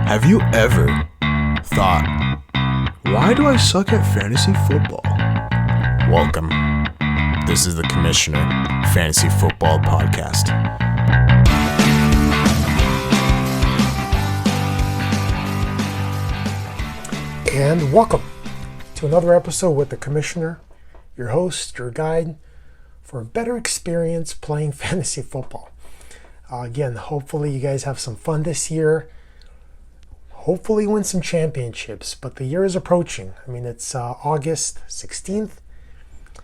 Have you ever thought, why do I suck at fantasy football? Welcome. This is the Commissioner Fantasy Football Podcast. And welcome to another episode with the Commissioner, your host, your guide for a better experience playing fantasy football. Again, hopefully you guys have some fun this year. Hopefully win some championships, but the year is approaching. I mean, it's August 16th,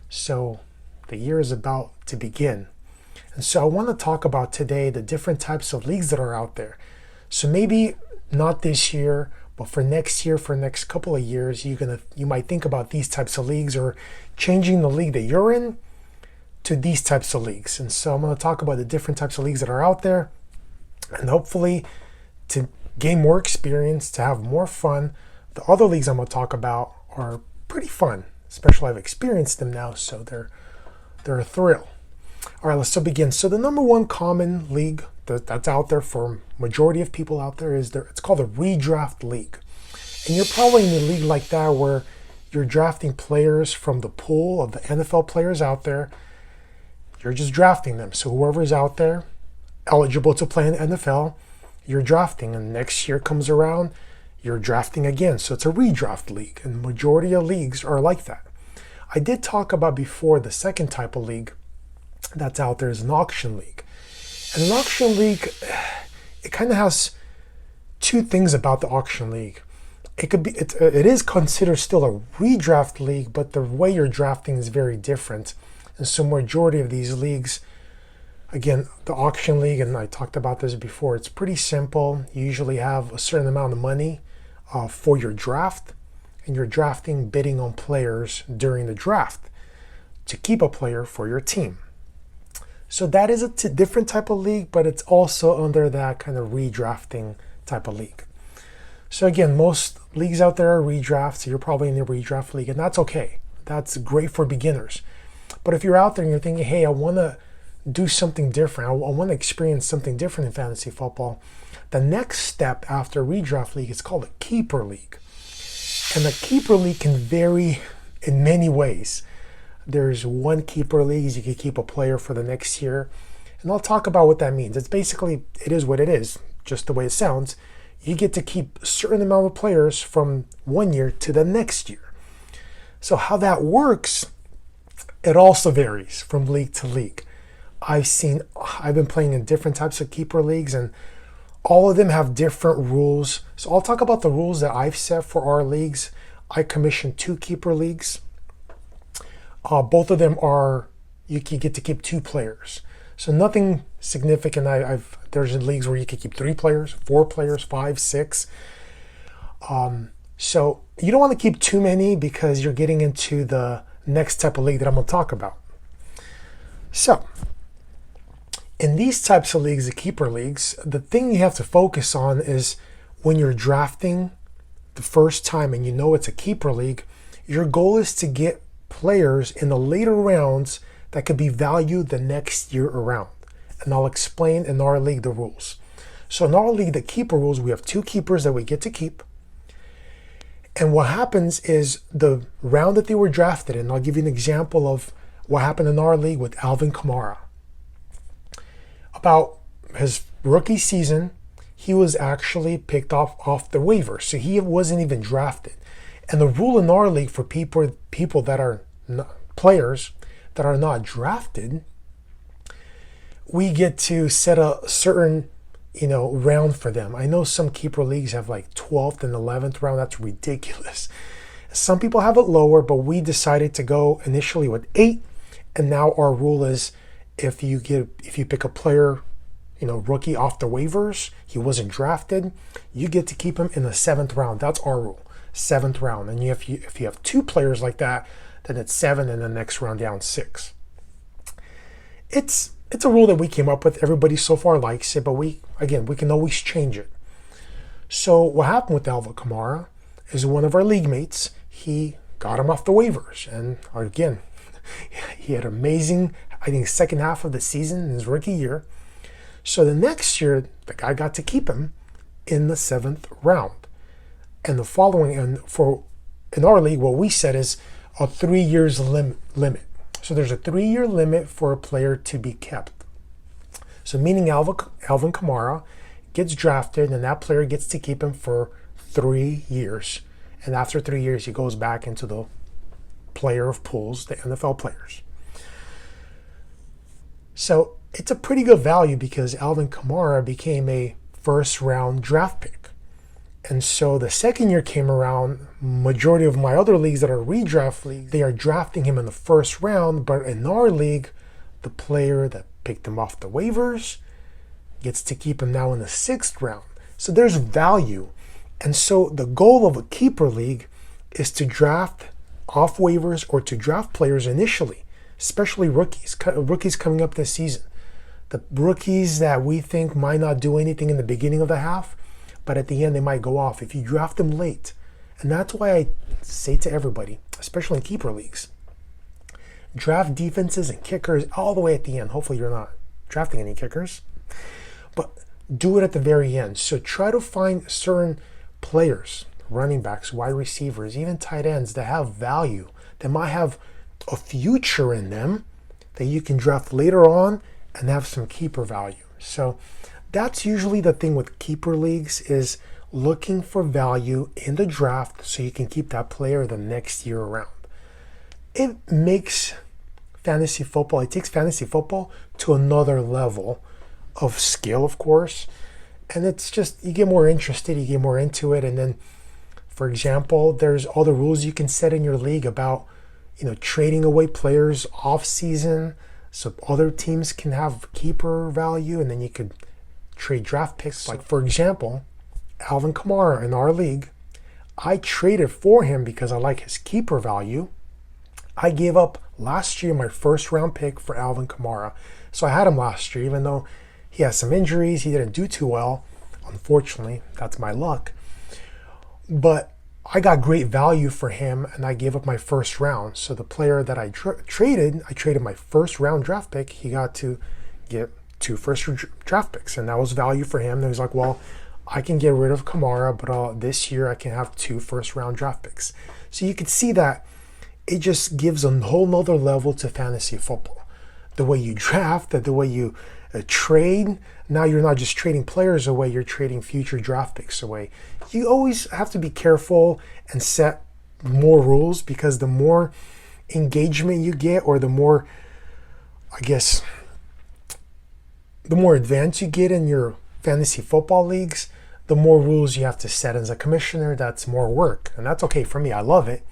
so the year is about to begin. And so I want to talk about today the different types of leagues that are out there. So maybe not this year, but for next year, for the next couple of years, you might think about these types of leagues or changing the league that you're in to these types of leagues. And so I'm going to talk about the different types of leagues that are out there, and hopefully to gain more experience, to have more fun. The other leagues I'm going to talk about are pretty fun, especially I've experienced them now, so they're a thrill. All right, let's begin. So the number one common league that's out there for majority of people out there it's called a redraft league. And you're probably in a league like that where you're drafting players from the pool of the NFL players out there. You're just drafting them. So whoever's out there eligible to play in the NFL, you're drafting, and next year comes around, you're drafting again. So it's a redraft league, and the majority of leagues are like that. I did talk about before the second type of league that's out there is an auction league. And an auction league, it kind of has two things about the auction league. It is considered still a redraft league, but the way you're drafting is very different. And so majority of these leagues, again, the auction league, and I talked about this before, it's pretty simple. You usually have a certain amount of money for your draft, and you're drafting, bidding on players during the draft to keep a player for your team. So that is a different type of league, but it's also under that kind of redrafting type of league. So again, most leagues out there are redrafts, so you're probably in the redraft league, and that's okay. That's great for beginners. But if you're out there and you're thinking, hey, I want to do something different, I want to experience something different in fantasy football, the next step after a redraft league is called a keeper league. And the keeper league can vary in many ways. There's one keeper leagues, you can keep a player for the next year. And I'll talk about what that means. It's basically, it is what it is, just the way it sounds. You get to keep a certain amount of players from 1 year to the next year. So how that works, it also varies from league to league. I've been playing in different types of keeper leagues, and all of them have different rules. So I'll talk about the rules that I've set for our leagues. I commissioned 2 keeper leagues. Both of them are, you can get to keep 2 players. So nothing significant. There's leagues where you can keep 3 players, 4 players, 5, 6. So you don't want to keep too many because you're getting into the next type of league that I'm going to talk about. So in these types of leagues, the keeper leagues, the thing you have to focus on is when you're drafting the first time and you know it's a keeper league, your goal is to get players in the later rounds that could be valued the next year around. And I'll explain in our league the rules. So in our league, the keeper rules, we have 2 keepers that we get to keep. And what happens is the round that they were drafted in, I'll give you an example of what happened in our league with Alvin Kamara. About his rookie season, he was actually picked off the waiver. So he wasn't even drafted. And the rule in our league for people that are players that are not drafted, we get to set a certain round for them. I know some keeper leagues have like 12th and 11th round. That's ridiculous. Some people have it lower, but we decided to go initially with 8, and now our rule is if you pick a player, rookie off the waivers, he wasn't drafted, you get to keep him in the 7th round. That's our rule. 7th round. And if you have 2 players like that, then it's 7, and the next round down 6. It's a rule that we came up with. Everybody so far likes it, but we can always change it. So what happened with Alvin Kamara is one of our league mates, he got him off the waivers, and again, he had amazing, I think, second half of the season in his rookie year. So the next year, the guy got to keep him, in the 7th round. And the following, and for in our league, what we said is a 3 years limit. So there's a 3-year limit for a player to be kept. So meaning Alvin Kamara gets drafted, and that player gets to keep him for 3 years. And after 3 years, he goes back into the player of pools, the NFL players. So it's a pretty good value because Alvin Kamara became a first-round draft pick. And so the second year came around, majority of my other leagues that are redraft leagues, they are drafting him in the first round, but in our league, the player that picked him off the waivers gets to keep him now in the 6th round. So there's value. And so the goal of a keeper league is to draft off waivers or to draft players initially, especially rookies coming up this season. The rookies that we think might not do anything in the beginning of the half, but at the end they might go off if you draft them late. And that's why I say to everybody, especially in keeper leagues, draft defenses and kickers all the way at the end. Hopefully you're not drafting any kickers, but do it at the very end. So try to find certain players, running backs, wide receivers, even tight ends that have value, that might have a future in them that you can draft later on and have some keeper value. So that's usually the thing with keeper leagues, is looking for value in the draft so you can keep that player the next year around. It makes fantasy football, it takes fantasy football to another level of skill, of course. And it's just, you get more interested, you get more into it. And then, for example, there's all the rules you can set in your league about, trading away players off season so other teams can have keeper value, and then you could trade draft picks. Like, for example, Alvin Kamara in our league, I traded for him because I like his keeper value. I gave up last year my first round pick for Alvin Kamara. So I had him last year, even though he has some injuries, he didn't do too well. Unfortunately, that's my luck. But I got great value for him, and I gave up my first round. So the player that I traded my first round draft pick. He got to get 2 first draft picks, and that was value for him. And he's like, well, I can get rid of Kamara, but this year I can have 2 first round draft picks. So you could see that it just gives a whole nother level to fantasy football. The way you draft, the way you trade. Now you're not just trading players away, you're trading future draft picks away. You always have to be careful and set more rules, because the more engagement you get, or the more, the more advanced you get in your fantasy football leagues, the more rules you have to set as a commissioner. That's more work. And that's okay for me. I love it,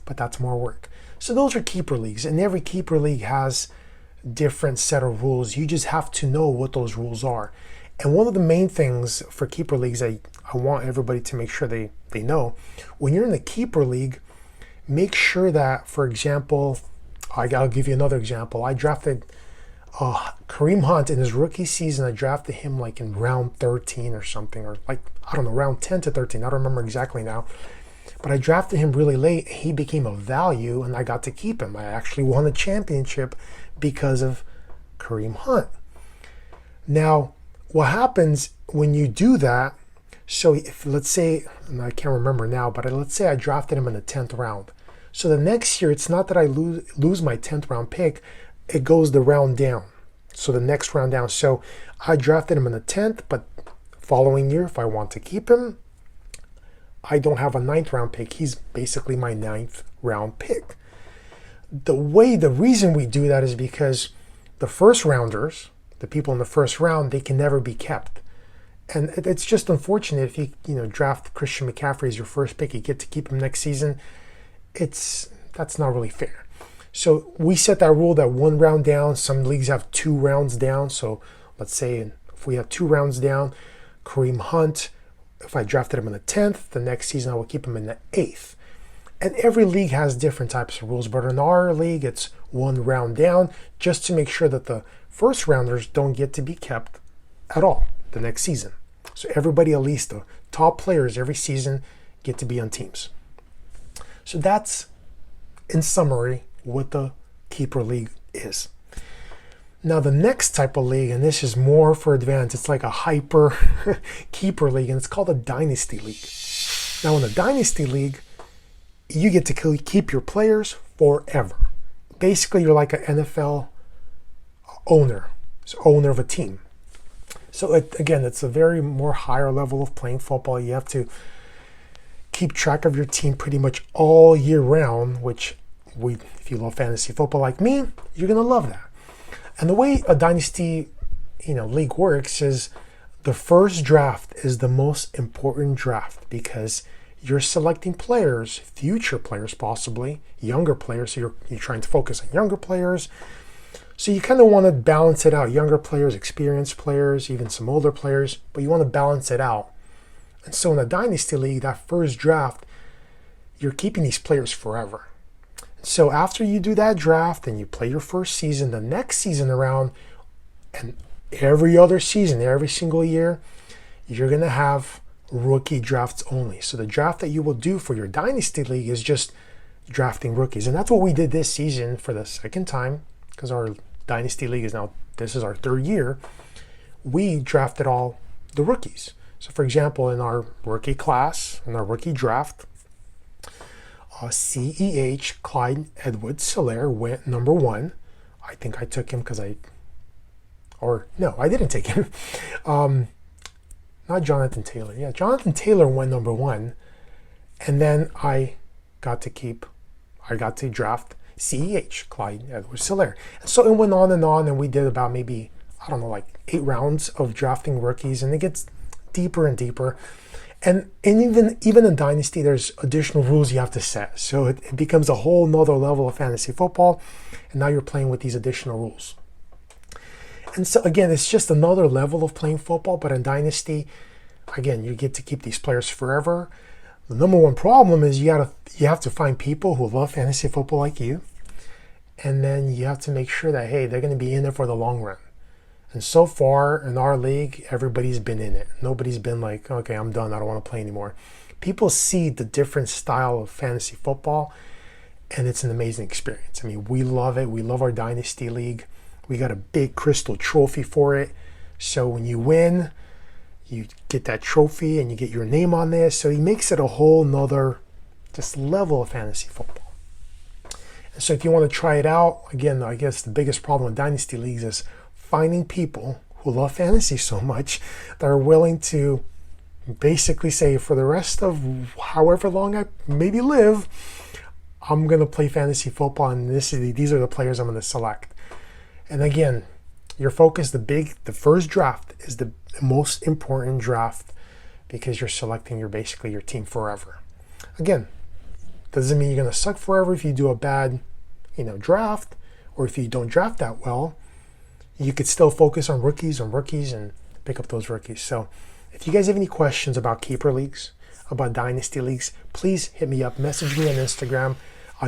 but that's more work. So those are keeper leagues, and every keeper league has different set of rules. You just have to know what those rules are. And one of the main things for keeper leagues I want everybody to make sure they know, when you're in the keeper league, make sure that, for example, I'll give you another example. I drafted Kareem Hunt in his rookie season. I drafted him like in round 13 or something, or round 10 to 13. I don't remember exactly now. But I drafted him really late. He became a value, and I got to keep him. I actually won a championship because of Kareem Hunt. Now, what happens when you do that, so if, let's say, and I can't remember now, but let's say I drafted him in the 10th round. So the next year, it's not that I lose my 10th round pick, it goes the round down. So the next round down. So I drafted him in the 10th, but following year, if I want to keep him, I don't have a 9th round pick. He's basically my 9th round pick. The reason we do that is because the first rounders, the people in the first round, they can never be kept. And it's just unfortunate if you draft Christian McCaffrey as your first pick, you get to keep him next season. That's not really fair. So we set that rule that 1 round down. Some leagues have 2 rounds down. So let's say if we have 2 rounds down, Kareem Hunt, if I drafted him in the 10th, the next season I will keep him in the 8th. And every league has different types of rules, but in our league, it's 1 round down, just to make sure that the first rounders don't get to be kept at all the next season. So everybody, at least the top players every season, get to be on teams. So that's, in summary, what the keeper league is. Now the next type of league, and this is more for advanced, it's like a hyper keeper league, and it's called a dynasty league. Now in a dynasty league, you get to keep your players forever. Basically, you're like an NFL owner of a team. So it's a very more higher level of playing football. You have to keep track of your team pretty much all year round, which if you love fantasy football like me, you're gonna love that. And the way a dynasty, league works is the first draft is the most important draft because you're selecting players, future players possibly, younger players. So you're trying to focus on younger players. So you kind of want to balance it out. Younger players, experienced players, even some older players, but you want to balance it out. And so in a dynasty league, that first draft, you're keeping these players forever. So after you do that draft and you play your first season, the next season around, and every other season, every single year, you're going to have rookie drafts only. So the draft that you will do for your dynasty league is just drafting rookies. And that's what we did this season for the second time, because our dynasty league this is our third year. We drafted all the rookies. So for example, in our rookie class, in our rookie draft, CEH, Clyde Edwards-Helaire, went number 1. I think I took him I didn't take him. Not Jonathan Taylor. Yeah, Jonathan Taylor went number 1. And then I got to draft CEH, Clyde Edwards-Helaire. And so it went on, and we did about maybe, 8 rounds of drafting rookies, and it gets deeper and deeper. And even in Dynasty, there's additional rules you have to set. So it becomes a whole nother level of fantasy football. And now you're playing with these additional rules. And so again, it's just another level of playing football. But in Dynasty, again, you get to keep these players forever. The number one problem is you have to find people who love fantasy football like you. And then you have to make sure that, hey, they're going to be in there for the long run. And so far in our league, everybody's been in it. Nobody's been like, okay, I'm done. I don't want to play anymore. People see the different style of fantasy football, and it's an amazing experience. I mean, we love it. We love our Dynasty League. We got a big crystal trophy for it. So when you win, you get that trophy and you get your name on there. So he makes it a whole nother just level of fantasy football. And so if you want to try it out, again, I guess the biggest problem with Dynasty Leagues is finding people who love fantasy so much that are willing to basically say, for the rest of however long I maybe live, I'm going to play fantasy football, and these are the players I'm going to select. And again, your focus, the first draft is the most important draft because you're selecting basically your team forever. Again, doesn't mean you're going to suck forever if you do a bad, draft, or if you don't draft that well. You could still focus on rookies and pick up those rookies. So if you guys have any questions about keeper leagues, about dynasty leagues, please hit me up, message me on Instagram,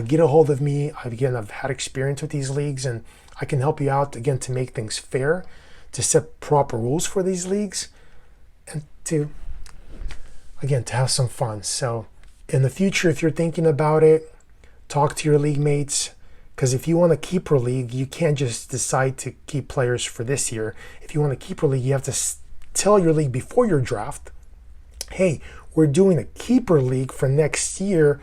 get a hold of me. I've had experience with these leagues, and I can help you out, again, to make things fair, to set proper rules for these leagues, and to have some fun. So in the future, if you're thinking about it, talk to your league mates. Because if you want a keeper league, you can't just decide to keep players for this year. If you want a keeper league, you have to tell your league before your draft, hey, we're doing a keeper league for next year.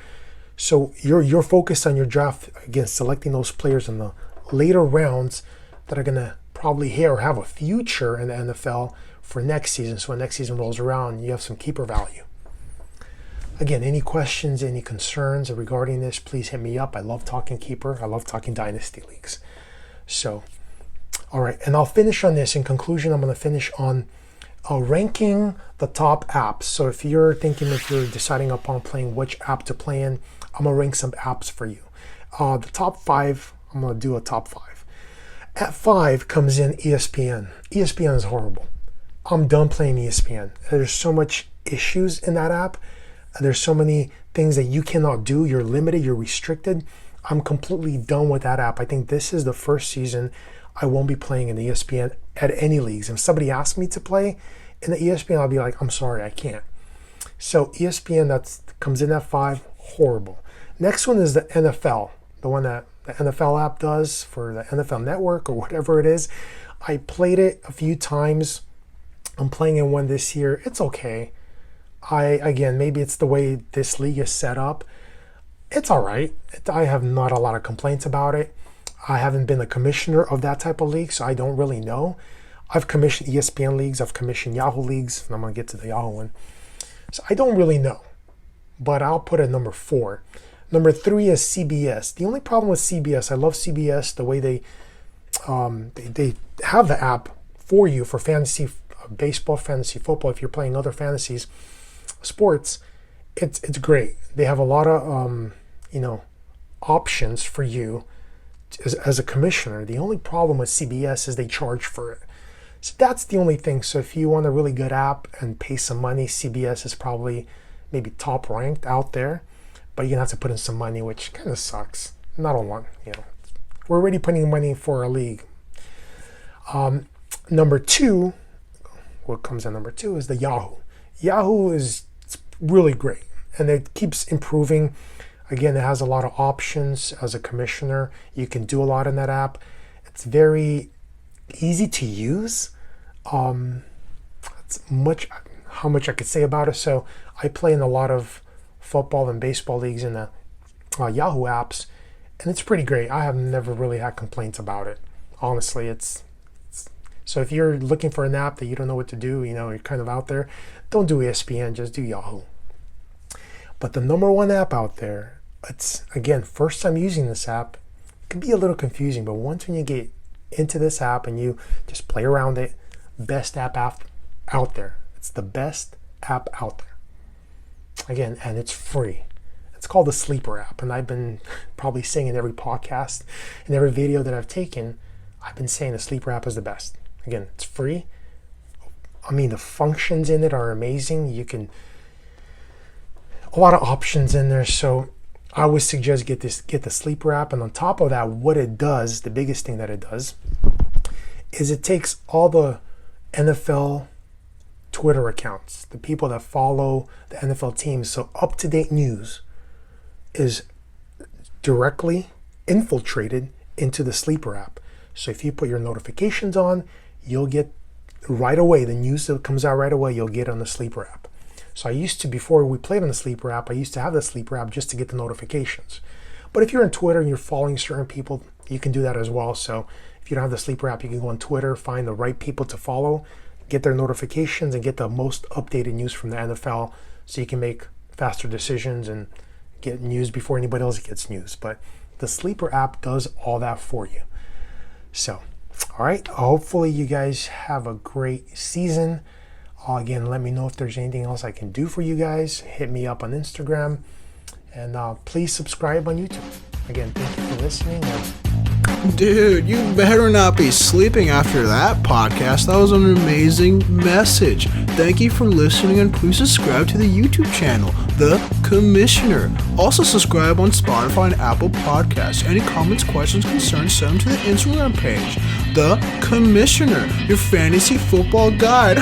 So you're focused on your draft, again, selecting those players in the later rounds that are going to probably have a future in the NFL for next season. So when next season rolls around, you have some keeper value. Again, any questions, any concerns regarding this, please hit me up. I love talking keeper. I love talking dynasty leagues. So, all right. And I'll finish on this. In conclusion, I'm going to finish on ranking the top apps. So if you're deciding upon playing which app to play in, I'm going to rank some apps for you. The top 5, I'm going to do a top 5. At 5 comes in ESPN. ESPN is horrible. I'm done playing ESPN. There's so much issues in that app. There's so many things that you cannot do. You're limited, you're restricted. I'm completely done with that app. I think this is the first season I won't be playing in the ESPN at any leagues. If somebody asks me to play in the ESPN, I'll be like, I'm sorry, I can't. So ESPN, that comes in at 5, horrible. Next one is the NFL, the one that the NFL app does for the NFL Network or whatever it is. I played it a few times. I'm playing in one this year. It's okay. Again, maybe it's the way this league is set up. It's all right. I have not a lot of complaints about it. I haven't been a commissioner of that type of league, so I don't really know. I've commissioned ESPN leagues. I've commissioned Yahoo leagues, and I'm going to get to the Yahoo one. So I don't really know, but I'll put it number 4. Number 3 is CBS. The only problem with CBS, I love CBS, the way they have the app for you for fantasy baseball, fantasy football. If you're playing other fantasies, sports, it's great. They have a lot of options for you as a commissioner. The only problem with CBS is they charge for it. So that's the only thing. So if you want a really good app and pay some money, CBS is probably maybe top ranked out there, but you're gonna have to put in some money, which kind of sucks. Not a lot, We're already putting money for a league. Number 2, what comes in number 2 is the Yahoo. Yahoo is really great, and it keeps improving. Again, it has a lot of options as a commissioner. You can do a lot in that app. It's very easy to use. That's how much I could say about it. So I play in a lot of football and baseball leagues in the Yahoo apps, and it's pretty great. I have never really had complaints about it. Honestly, so if you're looking for an app that you don't know what to do, you're kind of out there, don't do ESPN, just do Yahoo. But the number 1 app out there, it's, again, first time using this app, it can be a little confusing, but once when you get into this app and you just play around it, best app out there. It's the best app out there. Again, and it's free. It's called the Sleeper app, and I've been probably saying in every podcast, in every video that I've taken, I've been saying the Sleeper app is the best. Again, it's free. I mean, the functions in it are amazing. A lot of options in there, so I would suggest get the Sleeper app. And on top of that, what it does, the biggest thing that it does, is it takes all the NFL Twitter accounts, the people that follow the NFL teams, so up-to-date news is directly infiltrated into the Sleeper app. So if you put your notifications on, you'll get right away, the news that comes out right away, you'll get on the Sleeper app. So I used to, before we played on the Sleeper app, I used to have the Sleeper app just to get the notifications. But if you're on Twitter and you're following certain people, you can do that as well. So if you don't have the Sleeper app, you can go on Twitter, find the right people to follow, get their notifications, and get the most updated news from the NFL so you can make faster decisions and get news before anybody else gets news. But the Sleeper app does all that for you. So, all right, hopefully you guys have a great season. Again, let me know if there's anything else I can do for you guys. Hit me up on Instagram, and please subscribe on YouTube. Again, thank you for listening. Dude, you better not be sleeping after that podcast. That was an amazing message. Thank you for listening, and please subscribe to the YouTube channel, The Commissioner. Also subscribe on Spotify and Apple Podcasts. Any comments, questions, concerns, send them to the Instagram page, The Commissioner, your fantasy football guide.